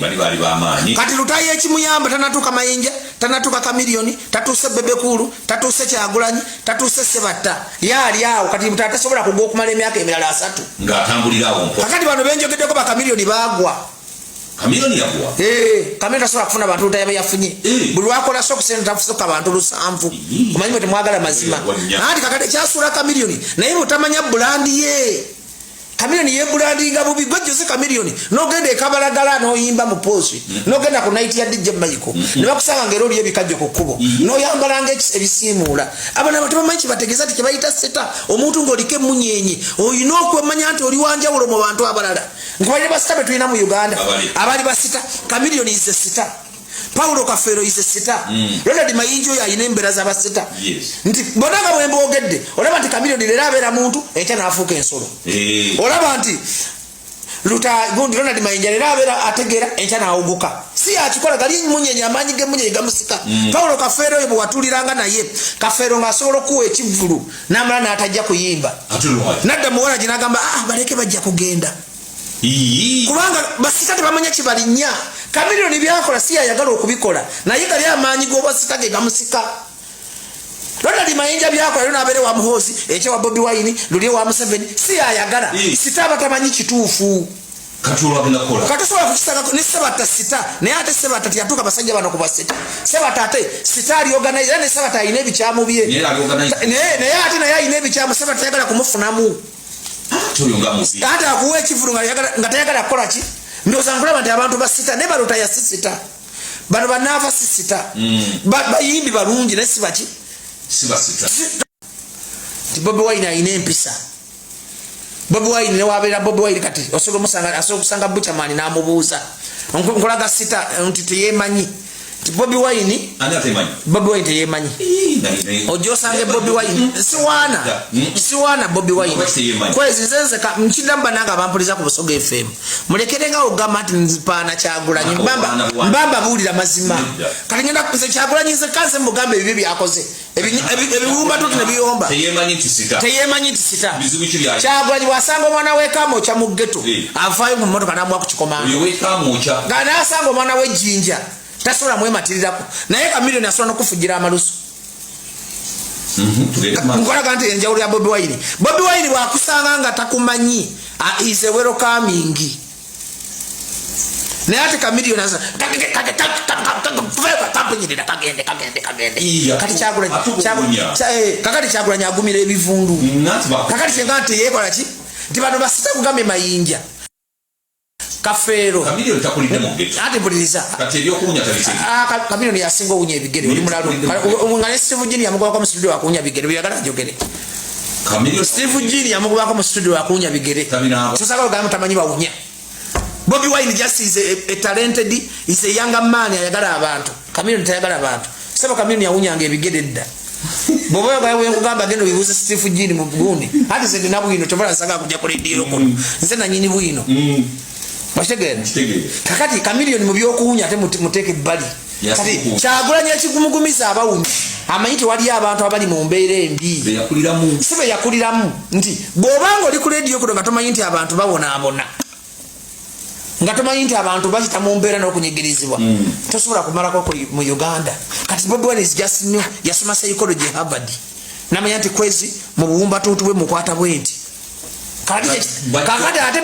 bali bamanyi kati lutaye ekimuyamba tanatuka mayinja tanatuka kamilioni tatuse bebekulu tatuse Kyagulanyi tatuse Sebatta yali awo kati mutatasobola kugo okumala emyaka emirala 3 nga atambulirawo kakati bano benjogeddeko bakamilioni bagwa kamilioni yagwa kamilioni tasobola kufuna abantu lutaye yafunye buli lwakola so kusenta tafusoka abantu 7 kumanyi bwe temwagala mazima nati kakati kyasula kamilioni naye mutamanya bulandi ye kamilioni ye bulandi nga bubi gojose kamilioni no gende kabalagala no yimba mu posi no genda ku night ya DJ Michael ne bakusanga ngero liye bikajjo ku kubo no yambalanga ebisimula abana batuma manchi bategeza ati kibayita seta omuntu ngolike munyenye oyino okwemanya nti oli wanja ulo mu bantu abalala ngwaye basitabe tulina mu Uganda abali basita kamilioni is sita Paulo Kafero is sita Ronald Mayinjo ya inembera za basita nti bonaga mwembe ogedde olaba nti kamilioni lera abera muntu echa nafuka ensolo olaba nti luta gundi Ronald Mayinjo lera abera ategera echa naoguka si akikola gali munyenye amanyi ge munyenye gamusika Paulo Kafero yebo watuliranga naye Kafero ngasolo kuwe ekivulu namana atajja kuyimba nadda muwala jinagamba baleke bajja kugenda kubanga basita tebamanya kibalinya kamilioni byakola si ayagala okubikola naye gali amanyi go basita ge gamusika Ronald Mayinja byakola lino abere wa muhozi eche wa Bobi Wine luli wa Museveni si ayagala sitaba tamanyi kituufu katuwa binakola katusobola kukisaka ne Sebatta sita naye ate Sebatta yatuka basajja bano kuba sita Sebatta ate sita ali organize ne Sebatta ine bichamu bye naye ate naye ine bichamu Sebatta yagala kumufunamu hata akuwe ekivulu nga tayagala kukola ki ndoza nkulaba nti abantu basita ne balota ya sita bano banava sita bayimbi balungi ne sibaki sibasita ti Bobi Wine ayina empisa Bobi Wine ne wabera Bobi Wine kati osobola musanga asokusanga Buchamani namubuuza nkolaga sita nti teyemanyi ti Bobi Wine ani atemanyi Bobi Wine teyemanyi ojo sange Bobi Wine siwana Bobi Wine kwezi zenze ka mchindamba nanga bampuliza ku Busoga FM mulekerenga ogamba nti nzipana Kyagulanyi mbamba bulira mazima kati ngenda kuze Kyagulanyi ze kaze mugambe bibi byakoze ebiwumba tuti ne biyomba teyemanyi nti sita Kyagulanyi wasanga omwana we kamo kya muggeto afayo mu motoka namwa ku kikomando oyo we kamo kya gana asanga omwana we jinja tasola mwematirirako naye kamilioni asola nokufugira amalusu nkola kanti enjawulo ya Bobi Wine wakusanga nga takumanyi is a welcoming naye ate kamilioni asa kakati Kyagulanyi agumira ebivundu kakati kyenga nti yekola ki nti bano basita kugambe Mayinja Kafero kamilioni takulide mu ghetto ate buliriza kati ebyo kunya tabise kamilioni yasinga obunya ebigere oli mulalo ngale Steve Jini yamugoba mu studio akunya bigere byagala jogere kamilioni Steve Jini yamugoba mu studio akunya bigere sasa ko gamu tamanyi bawunya Bobi Wine just is a talented is a younger man ayagala abantu kamilioni tayagala abantu saba kamilioni yawunyanga ebigere dda bobo gawe ngamba gendo bibuze Steve Jini mu bugundi hadi zende nabwino tovala saka kujja kuledio ko nze na nyini bwino Mashtegene kakati kamilioni mu byokuunya ate muteke bali kati Kyagulanyi ekigumugumiza abawunya amayiti wali abantu abali mu mbeere embi sibe yakuliramu nti bw'obanga oli ku radio kuno nga tomanyi nti abantu babona nga tomanyi nti abantu bakita mu mbeera n'okunyigirizibwa tosobola kumalako mu Uganda kati Bobi Wine is just new yasoma psychology Harvard namanya nti kwezi mu buwumba tutubwe mukwata bwenti kakati ate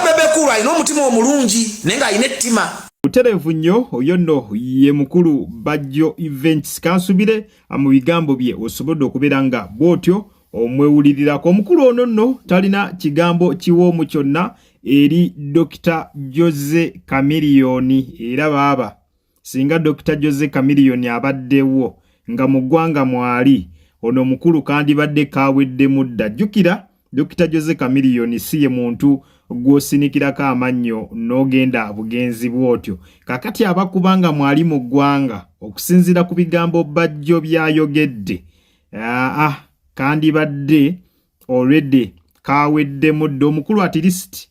bebekulu alina omutima omulungi naye nga alina ettima muterevu nnyo oyo nno ye mukulu Bajjo Events kansubire mu bigambo bye osobodde okubeera nga bw'otyo omwewulirirako omukulu ono nno talina kigambo kiwoomu kyonna eri Dr. Jose Chameleone era baaba singa Dr. Jose Chameleone abaddewo nga mu ggwanga mwali ono mukulu kandibadde kawedde mudda jjukira Dr. Jose Chameleone si ye muntu gwosinikirako amannyo n'ogenda bugenzi bwotyo kakati abakubanga mwali mu ggwanga okusinzira ku bigambo Bajjo byayogedde kandibadde already kawedde mudda omukulu at least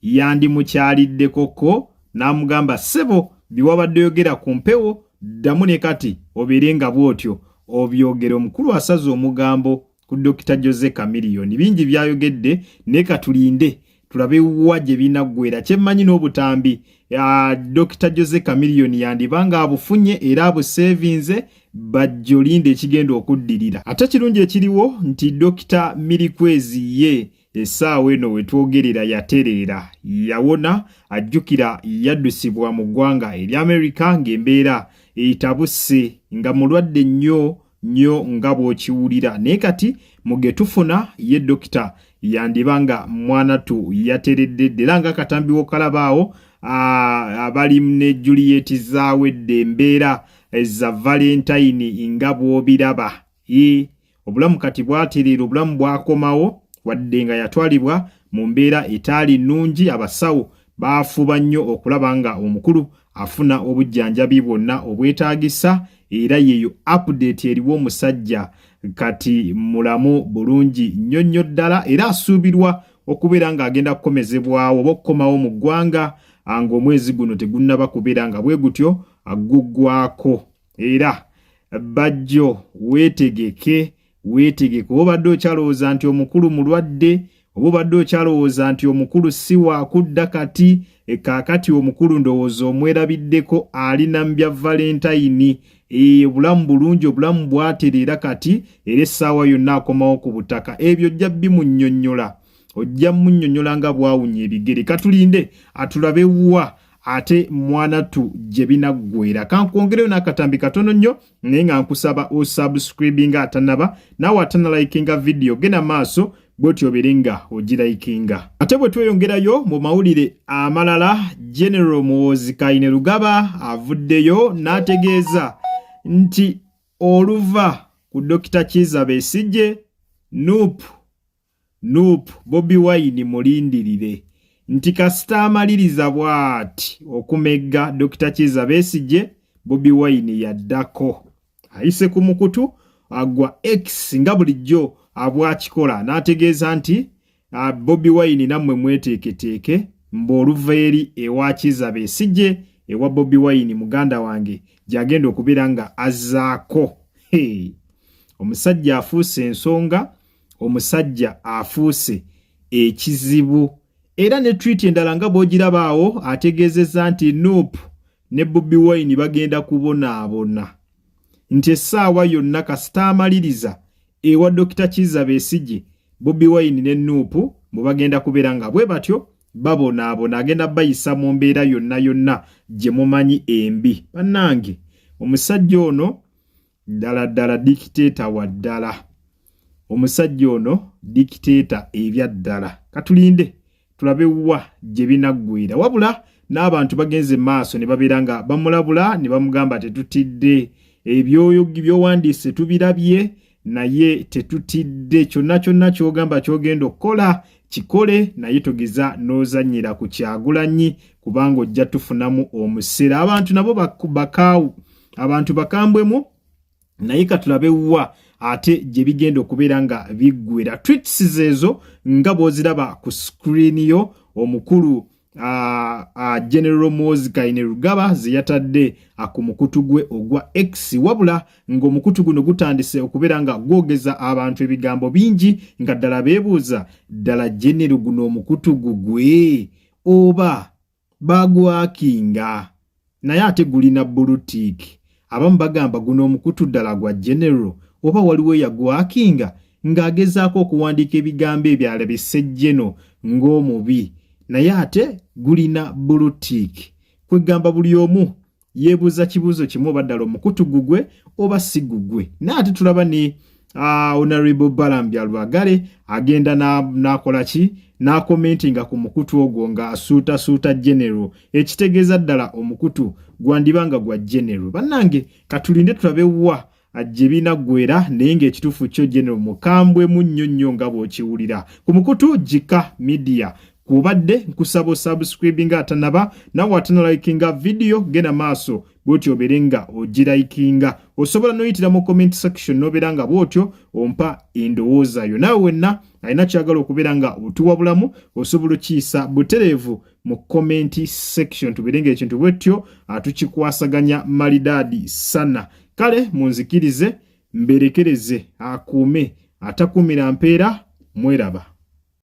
yandimukyaliddeko ko n'amugamba sebo biwabadde yogera ku mpewo ddamu ne kati obeerenga bwotyo obyogera omukulu asaze omugambo ku Dr. Jose Chameleone. Bingi byayogedde ne katulinde tulabe wa gye binaggwera. Kyemmanyi n'obutambi Dr. Jose Chameleone yandibanga abufunye era abusevinze bajjolinde ekigenda okuddirira. Ate kirungi ekiriwo nti Dr. Milikwezi ye essaawa eno wetwogerera yatereera yawona ajjukira yaddusibwa mu ggwanga ery'Amerika ng'embeera etabuse nga mulwadde nnyo nga bw'okiwulira. Naye kati mugetufuna ye Dokita yandibanga mwanatu yateredde era nga katambi wokalabaawo abali ne Juliet zaawedde embeera za Valentine nga bw'obiraba. Obulamu kati bwatereera, obulamu bwakomawo wadde nga yatwalibwa mu mbeera etaali nnungi. Abasawo baafuba nnyo okulaba nga omukulu afuna obujjanjabi bwonna obwetaagisa era yeyo update eriwo omusajja kati mulamu bulungi nnyo ddala era asuubirwa okubeera ng'agenda kukomezebwawo oba okukomawo mu ggwanga nga omwezi guno tegunnaba kubeera nga bwe gutyo aguggwako. Era bajjo weetegeke obadde okyalowooza nti omukulu mulwadde, oba obadde okyalowooza nti omukulu si wakudda kati kaakati omukulu ndowooza omwerabiddeko ali na mbya Valentine. Obulamu bulungi, obulamu bwatereera kati era essaawa yonna akomawo ku butaka. Ebyo ojja bimunnyonnyola, ojja munnyonnyola nga bwawunya ebigere. Katulinde atulabe wa ate mwanatu gye binaggwera. Kankwongereyo n'akatambi katono nnyo naye nga nkusaba osubscribinga atanaba naawe atanalikinga video genda maaso bw'otyo obeere nga ogirayikinga. Ate bwe tweyongerayo mu mawulire amalala, General Muhoozi Kainerugaba avuddeyo n'ategeeza nti oluva ku Dr. Kizza Besigye Nuupu Bobi Wine mulindirire nti kasita amaliriza bw'ati okumegga Dr. Kizza Besigye, Bobi Wine yaddako. Ayise ku mukutu agwa X nga bulijjo abwakikola n'ategeeza nti Bobi Wine nammwe mweteeketeeke mb'oluva eri ewa Kizza Besigye ewa Bobi Wine muganda wange gyagenda okubeera nga azzaako. Omusajja afuuse ensonga, omusajja afuuse ekizibu. Era ne tweet endala nga bw'ogirabaawo ategeezezza nti Nuupu ne Bobi Wine bagenda kubonaabona nti essaawa yonna kasita amaliriza ewa Dr. Kizza Besigye, Bobi Wine ne Nuupu bwe bagenda kubeera nga bwe batyo babonaabona, agenda bayisa mu mbeera yonna gye mumanyi embi. Bannange omusajja ono ddala dikiteeta wa ddala, omusajja ono dikiteeta ebya ddala. Katulinde tulabe wa gye binaggwera. Wabula n'abantu bagenze maaso ne babeera nga bamulabula ne bamugamba tetutidde, ebyoyo by'owandiise tubirabye naye tetutidde, kyonna ky'ogamba ky'ogenda okukola kikole, naye togeza n'ozannyira ku Kyagulanyi kubanga ojja tufunamu omusera. Abantu nabo bakaawu, abantu bakambwemu, naye katulabe wa ate gye bigenda okubeera nga biggwera. Tweets zeezo nga bw'oziraba ku screen yo, omukulu General Muhoozi Kainerugaba ze yatadde ku mukutu gwe ogwa X. Wabula ng'omukutu guno gutandise okubeera nga gwogeza abantu ebigambo bingi nga ddala beebuuza, ddala General guno omukutu gugwe oba bagwakinga naye ate gulina bulutiiki. Abamu bagamba guno omukutu ddala gwa General oba waliwo yagwakinga ng'agezaako okuwandiika ebigambo ebyala bisejjeno ng'omubi naye ate gulina bulutiiki. Kwegamba buli omu yeebuuza kibuuzo kimu oba ddala omukutu gugwe oba si gugwe. Naye ate tulaba ne Honorable Balambya Lwagale agenda n'akola ki, n'akomentinga ku mukutu ogwo ng'asuutasuuta General, ekitegeeza ddala omukutu gwandibanga gwa General. Bannange katulinde tulabe wa gye binaggwera naye ng'ekituufu kyo General mukambwemu nnyo nga bw'okiwulira. Ku mukutu Jika Media kubadde nkusaba subscribinga atanaba nawe atanalikinga video genda maaso bw'otyo obeere nga ogirayikinga. Osobola n'oyitira mu comment section n'obeera nga bw'otyo ompa endowooza yo. Nawe wenna alina kyagala okubeera nga otuwabulamu osobola okiyisa butereevu mu comment section tubeere ng'ekintu bw'etyo tukikwasaganya malidaadi sana. Kale munzikirize mberekereze akuume atakumira mpeera mweraba.